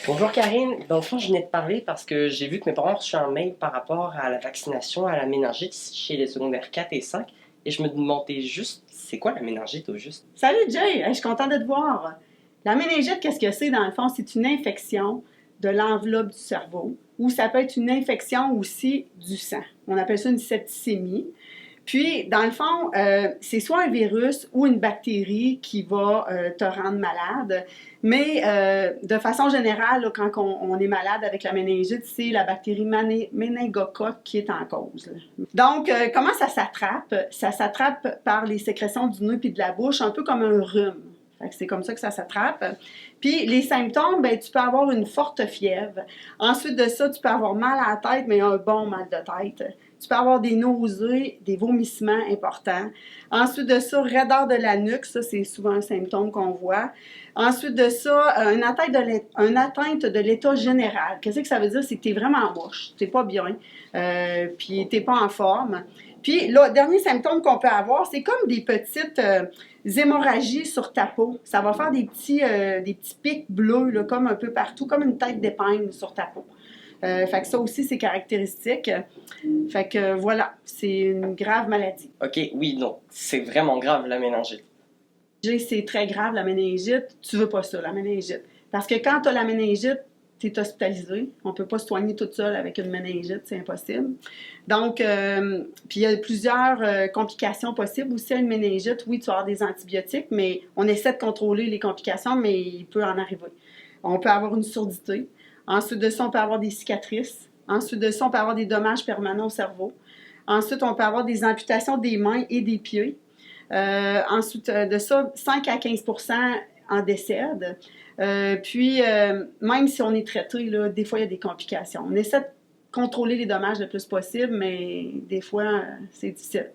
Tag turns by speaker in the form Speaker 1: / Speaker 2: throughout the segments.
Speaker 1: Bonjour Karine, dans le fond je venais de parler parce que j'ai vu que mes parents ont reçu un mail par rapport à la vaccination à la méningite chez les secondaires 4 et 5 et je me demandais juste, c'est quoi la méningite au juste?
Speaker 2: Salut Jay, je suis contente de te voir. La méningite, qu'est-ce que c'est dans le fond? C'est une infection de l'enveloppe du cerveau ou ça peut être une infection aussi du sang. On appelle ça une septicémie. Puis, dans le fond, c'est soit un virus ou une bactérie qui va te rendre malade. Mais de façon générale, là, quand on est malade avec la méningite, c'est la bactérie méningocoque qui est en cause. Donc, comment ça s'attrape? Ça s'attrape par les sécrétions du nez et de la bouche, un peu comme un rhume. C'est comme ça que ça s'attrape. Puis les symptômes, ben, tu peux avoir une forte fièvre. Ensuite de ça, tu peux avoir mal à la tête, mais un bon mal de tête. Tu peux avoir des nausées, des vomissements importants. Ensuite de ça, raideur de la nuque, ça c'est souvent un symptôme qu'on voit. Ensuite de ça, une atteinte de l'état général. Qu'est-ce que ça veut dire? C'est que tu es vraiment moche, tu n'es pas bien, puis tu n'es pas en forme. Puis le dernier symptôme qu'on peut avoir, c'est comme des petites hémorragies sur ta peau. Ça va faire des petits pics bleus, là, comme un peu partout, comme une tête d'épingle sur ta peau. Fait que ça aussi, c'est caractéristique. Fait que voilà, c'est une grave maladie.
Speaker 1: Ok, oui, non, c'est vraiment grave la méningite.
Speaker 2: C'est très grave la méningite. Tu veux pas ça, la méningite. Parce que quand tu as la méningite, tu es hospitalisé. On ne peut pas se soigner toute seule avec une méningite, c'est impossible. Donc, puis il y a plusieurs complications possibles aussi à une méningite. Oui, tu vas avoir des antibiotiques, mais on essaie de contrôler les complications, mais il peut en arriver. On peut avoir une surdité. Ensuite de ça, on peut avoir des cicatrices. Ensuite de ça, on peut avoir des dommages permanents au cerveau. Ensuite, on peut avoir des amputations des mains et des pieds. Ensuite de ça, 5 à 15% en décèdent. Puis, même si on est traité, là, des fois, il y a des complications. On essaie de contrôler les dommages le plus possible, mais des fois, c'est difficile.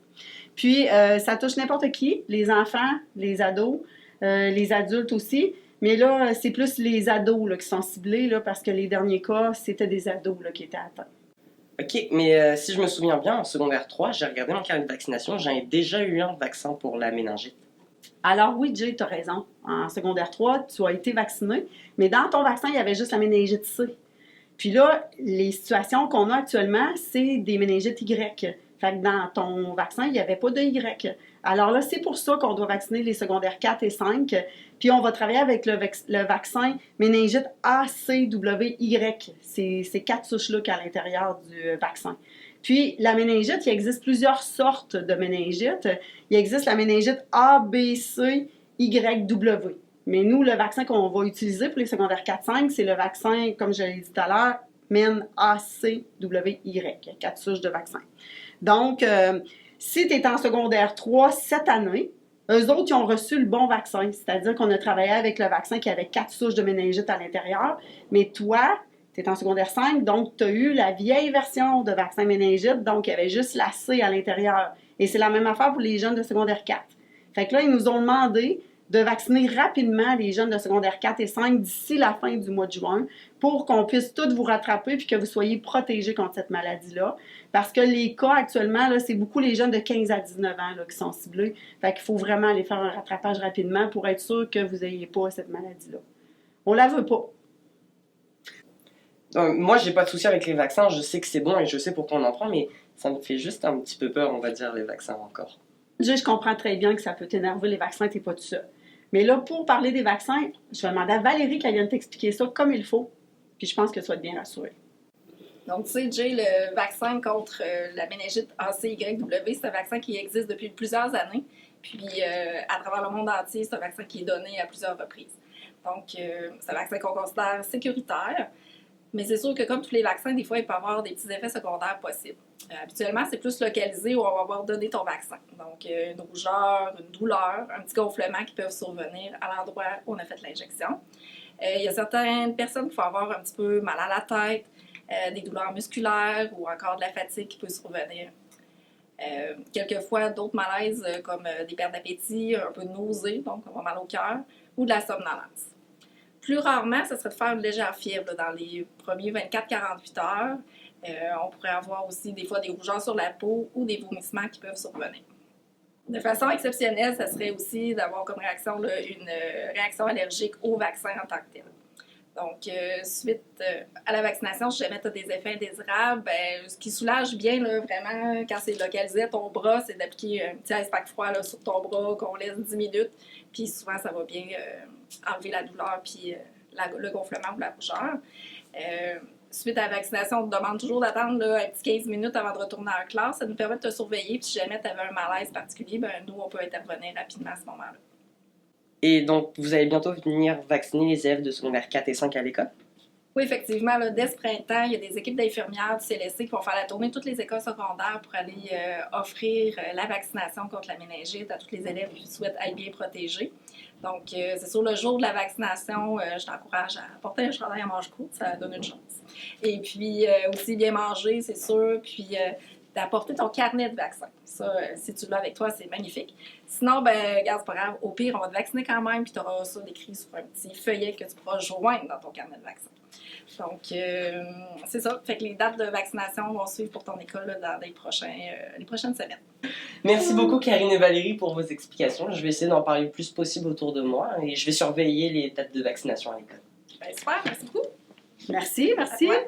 Speaker 2: Puis, ça touche n'importe qui, les enfants, les ados, les adultes aussi. Mais là, c'est plus les ados là, qui sont ciblés, là, parce que les derniers cas, c'était des ados là, qui étaient atteints.
Speaker 1: Ok, mais si je me souviens bien, en secondaire 3, j'ai regardé mon carnet de vaccination, j'en ai déjà eu un vaccin pour la méningite.
Speaker 2: Alors oui, Jay, tu as raison. En secondaire 3, tu as été vacciné, mais dans ton vaccin, il y avait juste la méningite C. Puis là, les situations qu'on a actuellement, c'est des méningites Y. Fait que dans ton vaccin, il n'y avait pas de Y. Alors là, c'est pour ça qu'on doit vacciner les secondaires 4 et 5. Puis on va travailler avec le vaccin méningite ACWY. C'est ces 4 souches-là qu'il y a à l'intérieur du vaccin. Puis la méningite, il existe plusieurs sortes de méningite. Il existe la méningite ABCYW. Mais nous, le vaccin qu'on va utiliser pour les secondaires 4-5, c'est le vaccin, comme je l'ai dit tout à l'heure, MEN-ACWY. 4 souches de vaccin. Donc, si tu es en secondaire 3 cette année, eux autres, ils ont reçu le bon vaccin. C'est-à-dire qu'on a travaillé avec le vaccin qui avait 4 souches de méningite à l'intérieur. Mais toi, tu es en secondaire 5, donc tu as eu la vieille version de vaccin méningite, donc il y avait juste la C à l'intérieur. Et c'est la même affaire pour les jeunes de secondaire 4. Fait que là, ils nous ont demandé de vacciner rapidement les jeunes de secondaire 4 et 5 d'ici la fin du mois de juin pour qu'on puisse tous vous rattraper puis que vous soyez protégés contre cette maladie-là. Parce que les cas actuellement, là, c'est beaucoup les jeunes de 15 à 19 ans là, qui sont ciblés. Fait qu'il faut vraiment aller faire un rattrapage rapidement pour être sûr que vous n'ayez pas cette maladie-là. On la veut pas.
Speaker 1: Moi, j'ai pas de souci avec les vaccins, je sais que c'est bon et je sais pourquoi on en prend, mais ça me fait juste un petit peu peur, on va dire, les vaccins encore.
Speaker 2: Je comprends très bien que ça peut t'énerver, les vaccins, t'es pas tout seul. Mais là, pour parler des vaccins, je vais demander à Valérie qu'elle vienne t'expliquer ça comme il faut. Puis je pense que tu vas être bien rassurée.
Speaker 3: Donc, tu sais, Jay, le vaccin contre la méningite ACYW, c'est un vaccin qui existe depuis plusieurs années. Puis, à travers le monde entier, c'est un vaccin qui est donné à plusieurs reprises. Donc, c'est un vaccin qu'on considère sécuritaire. Mais c'est sûr que comme tous les vaccins, des fois, il peut y avoir des petits effets secondaires possibles. Habituellement, c'est plus localisé où on va avoir donné ton vaccin. Donc, une rougeur, une douleur, un petit gonflement qui peuvent survenir à l'endroit où on a fait l'injection. Il y a certaines personnes qui vont avoir un petit peu mal à la tête, des douleurs musculaires ou encore de la fatigue qui peut survenir. Quelquefois, d'autres malaises comme des pertes d'appétit, un peu de nausée, donc on va mal au cœur, ou de la somnolence. Plus rarement, ce serait de faire une légère fièvre là, dans les premiers 24-48 heures. On pourrait avoir aussi des fois des rougeurs sur la peau ou des vomissements qui peuvent survenir. De façon exceptionnelle, ça serait aussi d'avoir comme réaction là, une réaction allergique au vaccin en tant que tel. Donc, suite à la vaccination, si jamais tu as des effets indésirables, ben, ce qui soulage bien, là, vraiment, quand c'est localisé à ton bras, c'est d'appliquer un petit ice pack froid là, sur ton bras qu'on laisse 10 minutes. Puis souvent, ça va bien enlever la douleur puis le gonflement ou la rougeur. Suite à la vaccination, on te demande toujours d'attendre là, un petit 15 minutes avant de retourner en classe. Ça nous permet de te surveiller. Puis si jamais tu avais un malaise particulier, ben, nous, on peut intervenir rapidement à ce moment-là.
Speaker 1: Et donc, vous allez bientôt venir vacciner les élèves de secondaire 4 et 5 à l'école?
Speaker 3: Oui, effectivement, là, dès ce printemps, il y a des équipes d'infirmières du CLSC qui vont faire la tournée de toutes les écoles secondaires pour aller offrir la vaccination contre la méningite à tous les élèves qui souhaitent être bien protégés. Donc, c'est sûr, le jour de la vaccination, je t'encourage à porter un chandail à manches courtes, ça donne une chance. Et puis, aussi bien manger, c'est sûr, puis d'apporter ton carnet de vaccin. Ça, si tu l'as avec toi, c'est magnifique. Sinon, ben, regarde, c'est pas grave. Au pire, on va te vacciner quand même, puis tu auras ça décrit sur un petit feuillet que tu pourras joindre dans ton carnet de vaccin. Donc, c'est ça. Fait que les dates de vaccination vont suivre pour ton école là, dans les prochaines semaines.
Speaker 1: Merci beaucoup, Karine et Valérie, pour vos explications. Je vais essayer d'en parler le plus possible autour de moi et je vais surveiller les dates de vaccination à l'école.
Speaker 3: Ben, super, merci beaucoup.
Speaker 2: Merci, merci.
Speaker 3: À toi.